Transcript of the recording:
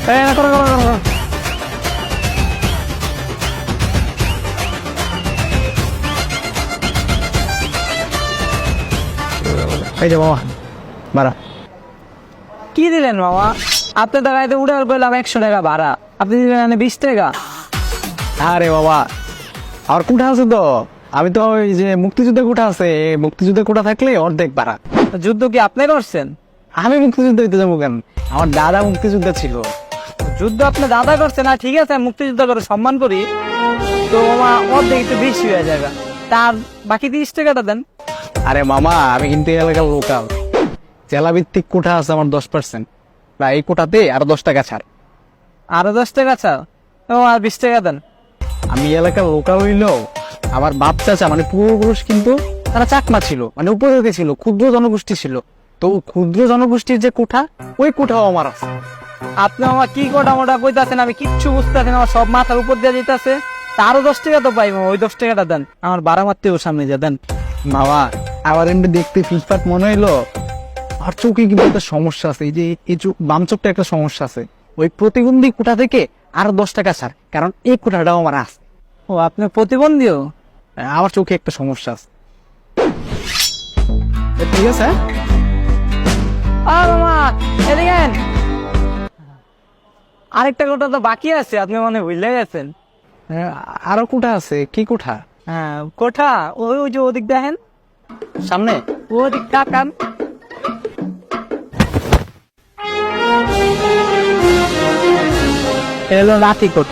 করো করো করো এই যে মামা বাড়া। কি দিলেন মামা? আপনার টাকায় তো উঠে পেলাম 100 টাকা ভাড়া, আপনি দিলেন 20 টাকা। আরে বাবা আমার কোঠা আছে তো, আমি তো ওই যে মুক্তিযুদ্ধের কোঠা আছে, মুক্তিযুদ্ধের কোঠা থাকলে অর্ধেক বাড়া। যুদ্ধ কি আপনি করছেন? আমি মুক্তিযুদ্ধ দিতে যাবো কেন? আমার দাদা মুক্তিযুদ্ধ ছিল। যুদ্ধ আপনি দাদা করছেন না, ঠিক আছে মুক্তিযুদ্ধ করে সম্মান করি, তো মামা অর্ধেক একটু বেশি হয়ে যায়, তার বাকি 30 টাকাটা দেন। আরে মামা আমি কিন্তু এই এলাকার লোকাল, জেলা ভিত্তিক কোঠা আছে আমার 10%, বা এই কোঠাতে আরো 10 টাকা ছাড়। আরো 10 টাকা ছাড়? ও আর 20 টাকা দেন। আমি এলাকার লোকাল হইলেও আমার বাপ চাচা মানে পূর্বপুরুষ কিন্তু তারা চাকমা ছিল, মানে উপজাতি ছিল, ক্ষুদ্র জনগোষ্ঠী ছিল। তো ক্ষুদ্র জনগোষ্ঠীর যে কোঠা, ওই কোঠাও আমার আছে। আপনি আমার কি কোটা মোটা কইতাছেন, আমি কিচ্ছু বুঝতেছি না, আমার সব মাথার উপর দিয়ে যেতেছে। তারও 10 টাকা তো পাই মামা, ওই 10 টাকাটা দেন, আমার ভাড়া মারতেও সামনে যা দেন। বাবা আবার এমনি দেখতে ফিটফাট মনে হইলো, আর চোখে কিন্তু একটা সমস্যা আছে, এই যে এই চোখ, বাম চোখটা একটা সমস্যা আছে। ওই প্রতিবন্ধী কোঠা থেকে আরো 10 টাকা ছাড়, কারণ এই কোঠাটাও আমার আছে। ও আপনার প্রতিবন্ধীও? আমার চোখে একটা সমস্যা আছে। ঠিক আছে হ্যাঁ? মামা এদিকে আয়েন। আরেকটা কোটা তো বাকি আছে, আপনি মনে ভুলে গেছেন। আরো কোঠা আছে। কি কোঠা? হ্যাঁ কোঠা, ওই ওই যে ওদিক দেখেন, সামনে? ওদিক তাকান। এলো লাঠি কোট।